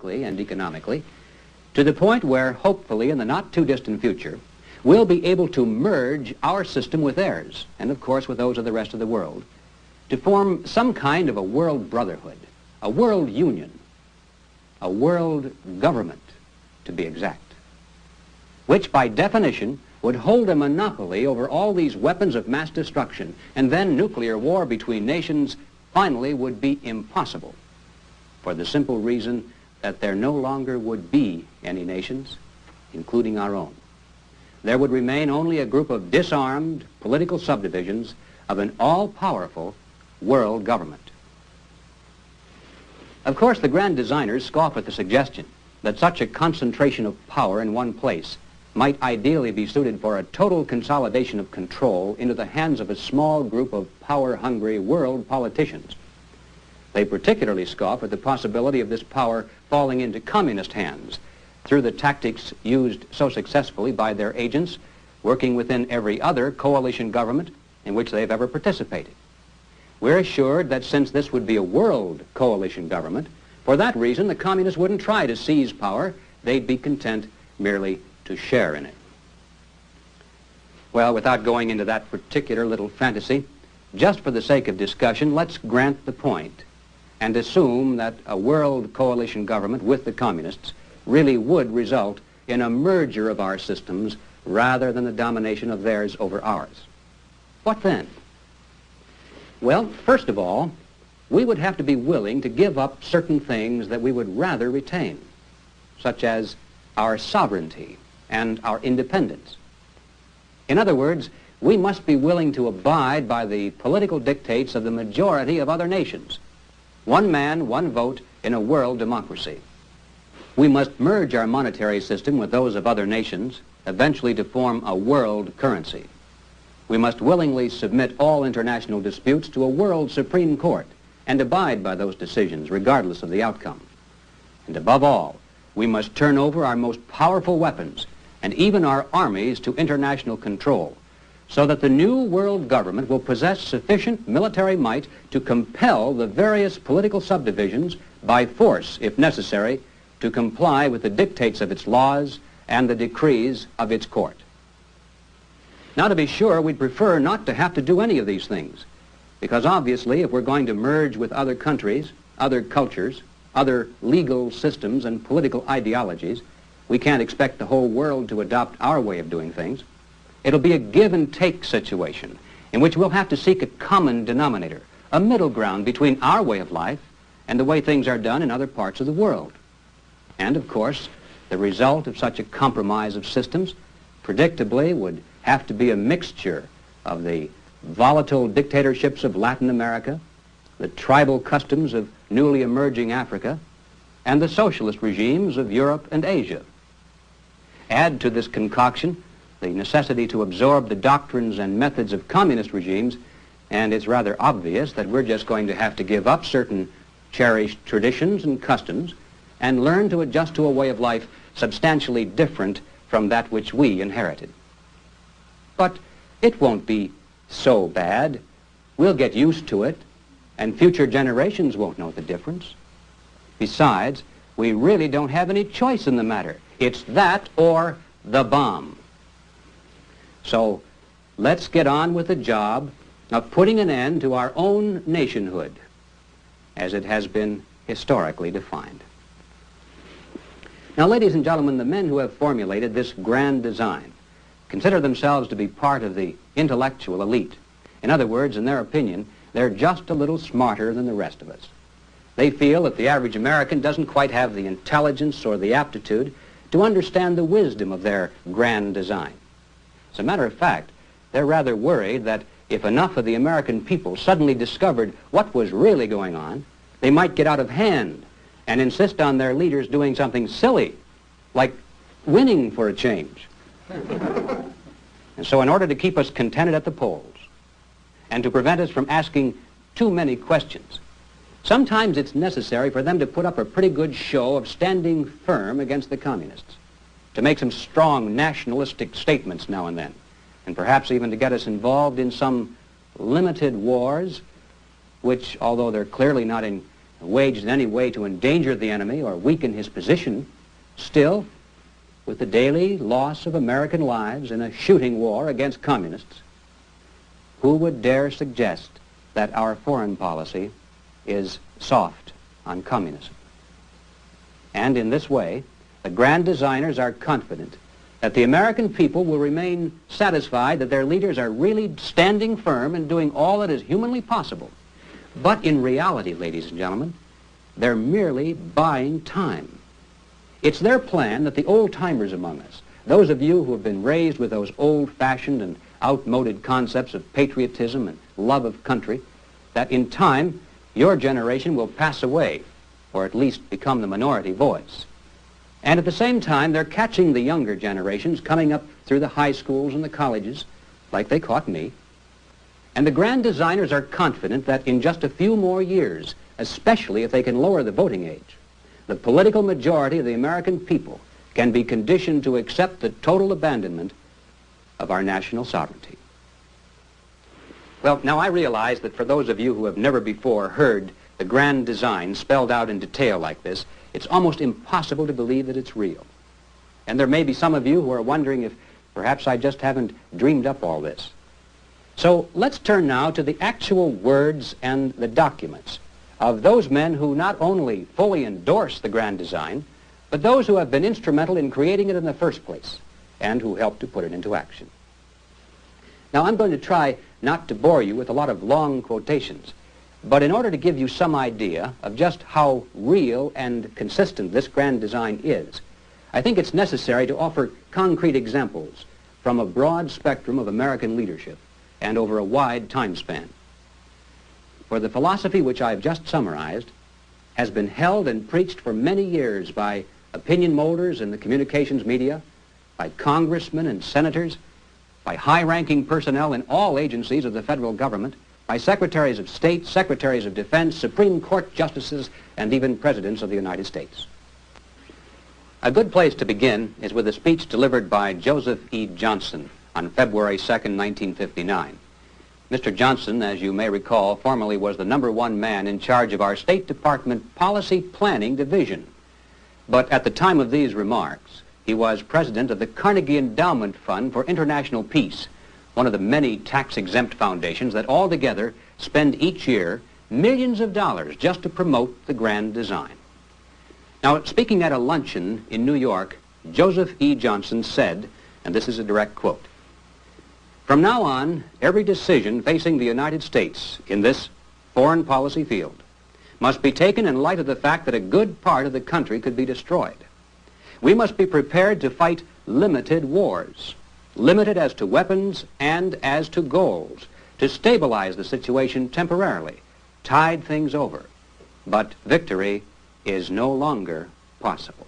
politically and economically, to the point where, hopefully in the not-too-distant future, we'll be able to merge our system with theirs, and of course with those of the rest of the world, to form some kind of a world brotherhood, a world union, a world government, to be exact, which by definition would hold a monopoly over all these weapons of mass destruction, and then nuclear war between nations finally would be impossible, for the simple reason that there no longer would be any nations, including our own. There would remain only a group of disarmed political subdivisions of an all-powerful world government. Of course, the grand designers scoff at the suggestion that such a concentration of power in one place might ideally be suited for a total consolidation of control into the hands of a small group of power-hungry world politicians. They particularly scoff at the possibility of this power falling into communist hands through the tactics used so successfully by their agents working within every other coalition government in which they've ever participated. We're assured that since this would be a world coalition government, for that reason the communists wouldn't try to seize power, they'd be content merely to share in it. Well, without going into that particular little fantasy, just for the sake of discussion, let's grant the point and assume that a world coalition government with the communists really would result in a merger of our systems rather than the domination of theirs over ours. What then? Well, first of all, we would have to be willing to give up certain things that we would rather retain, such as our sovereignty and our independence. In other words, we must be willing to abide by the political dictates of the majority of other nations. One man, one vote in a world democracy. We must merge our monetary system with those of other nations, eventually to form a world currency. We must willingly submit all international disputes to a world Supreme Court and abide by those decisions regardless of the outcome. And above all, we must turn over our most powerful weapons and even our armies to international control so that the new world government will possess sufficient military might to compel the various political subdivisions by force, if necessary, to comply with the dictates of its laws and the decrees of its court. Now, to be sure, we'd prefer not to have to do any of these things, because obviously if we're going to merge with other countries, other cultures, other legal systems and political ideologies, we can't expect the whole world to adopt our way of doing things. It'll be a give and take situation in which we'll have to seek a common denominator, a middle ground between our way of life and the way things are done in other parts of the world. And of course, the result of such a compromise of systems predictably would have to be a mixture of the volatile dictatorships of Latin America, the tribal customs of newly emerging Africa, and the socialist regimes of Europe and Asia. Add to this concoction the necessity to absorb the doctrines and methods of communist regimes, and it's rather obvious that we're just going to have to give up certain cherished traditions and customs and learn to adjust to a way of life substantially different from that which we inherited. But it won't be so bad. We'll get used to it, and future generations won't know the difference. Besides, we really don't have any choice in the matter. It's that or the bomb. So let's get on with the job of putting an end to our own nationhood as it has been historically defined. Now, ladies and gentlemen, the men who have formulated this grand design consider themselves to be part of the intellectual elite. In other words, in their opinion, they're just a little smarter than the rest of us. They feel that the average American doesn't quite have the intelligence or the aptitude to understand the wisdom of their grand design. As a matter of fact, they're rather worried that if enough of the American people suddenly discovered what was really going on, they might get out of hand and insist on their leaders doing something silly, like winning for a change. And so in order to keep us contented at the polls and to prevent us from asking too many questions, sometimes it's necessary for them to put up a pretty good show of standing firm against the communists, to make some strong nationalistic statements now and then, and perhaps even to get us involved in some limited wars, which, although they're clearly not in waged in any way to endanger the enemy or weaken his position, still, with the daily loss of American lives in a shooting war against communists, who would dare suggest that our foreign policy is soft on communism? And in this way, the grand designers are confident that the American people will remain satisfied that their leaders are really standing firm and doing all that is humanly possible. But in reality, ladies and gentlemen, they're merely buying time. It's their plan that the old-timers among us, those of you who have been raised with those old-fashioned and outmoded concepts of patriotism and love of country, that in time your generation will pass away, or at least become the minority voice. And at the same time, they're catching the younger generations coming up through the high schools and the colleges, like they caught me. And the grand designers are confident that in just a few more years, especially if they can lower the voting age, the political majority of the American people can be conditioned to accept the total abandonment of our national sovereignty. Well, now I realize that for those of you who have never before heard the grand design spelled out in detail like this, it's almost impossible to believe that it's real. And there may be some of you who are wondering if perhaps I just haven't dreamed up all this. So let's turn now to the actual words and the documents of those men who not only fully endorse the grand design, but those who have been instrumental in creating it in the first place and who helped to put it into action. Now I'm going to try not to bore you with a lot of long quotations, but in order to give you some idea of just how real and consistent this grand design is, I think it's necessary to offer concrete examples from a broad spectrum of American leadership and over a wide time span. For the philosophy which I've just summarized has been held and preached for many years by opinion molders in the communications media, by congressmen and senators, by high-ranking personnel in all agencies of the federal government, by secretaries of state, secretaries of defense, Supreme Court justices, and even presidents of the United States. A good place to begin is with a speech delivered by Joseph E. Johnson on February 2nd, 1959. Mr. Johnson, as you may recall, formerly was the #1 man in charge of our State Department Policy Planning Division. But at the time of these remarks, he was president of the Carnegie Endowment Fund for International Peace, one of the many tax-exempt foundations that altogether spend each year millions of dollars just to promote the grand design. Now, speaking at a luncheon in New York, Joseph E. Johnson said, and this is a direct quote, "From now on, every decision facing the United States in this foreign policy field must be taken in light of the fact that a good part of the country could be destroyed. We must be prepared to fight limited wars, limited as to weapons and as to goals, to stabilize the situation temporarily, tide things over. But victory is no longer possible."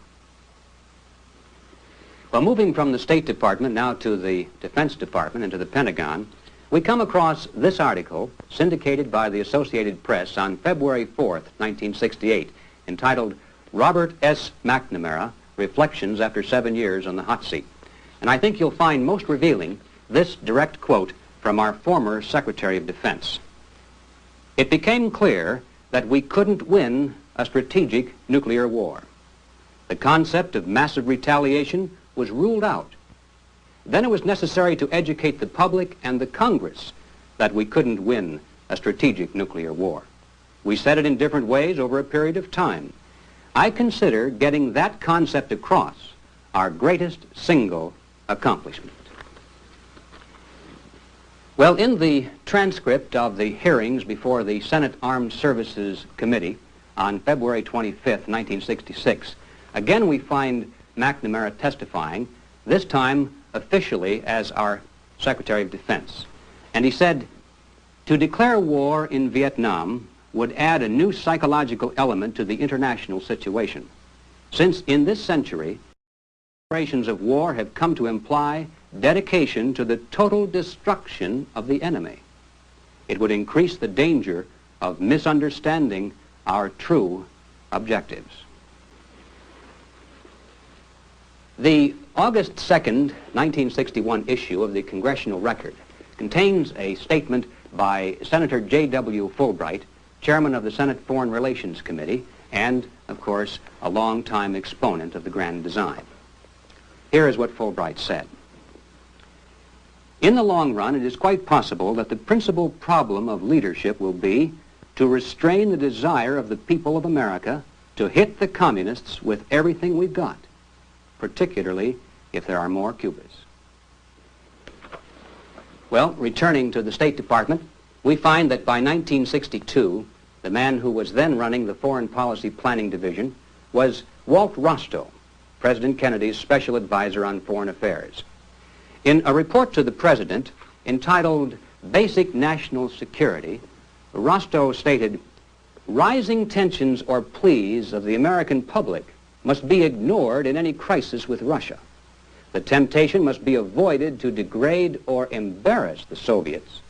Well, moving from the State Department now to the Defense Department and to the Pentagon, we come across this article syndicated by the Associated Press on February 4th, 1968, entitled "Robert S. McNamara, Reflections After 7 Years on the Hot Seat." And I think you'll find most revealing this direct quote from our former Secretary of Defense. "It became clear that we couldn't win a strategic nuclear war. The concept of massive retaliation was ruled out. Then it was necessary to educate the public and the Congress that we couldn't win a strategic nuclear war. We said it in different ways over a period of time. I consider getting that concept across our greatest single accomplishment." Well, in the transcript of the hearings before the Senate Armed Services Committee on February 25th, 1966, again we find McNamara testifying, this time officially as our Secretary of Defense. And he said, "To declare war in Vietnam would add a new psychological element to the international situation, since in this century, declarations of war have come to imply dedication to the total destruction of the enemy. It would increase the danger of misunderstanding our true objectives." The August 2nd, 1961 issue of the Congressional Record contains a statement by Senator J.W. Fulbright, chairman of the Senate Foreign Relations Committee, and, of course, a longtime exponent of the grand design. Here is what Fulbright said. In the long run, it is quite possible that the principal problem of leadership will be to restrain the desire of the people of America to hit the communists with everything we've got, particularly if there are more Cubas. Well, returning to the State Department, we find that by 1962, the man who was then running the Foreign Policy Planning Division was Walt Rostow, President Kennedy's special advisor on foreign affairs. In a report to the President entitled Basic National Security, Rostow stated, "Rising tensions or pleas of the American public must be ignored in any crisis with Russia. The temptation must be avoided to degrade or embarrass the Soviets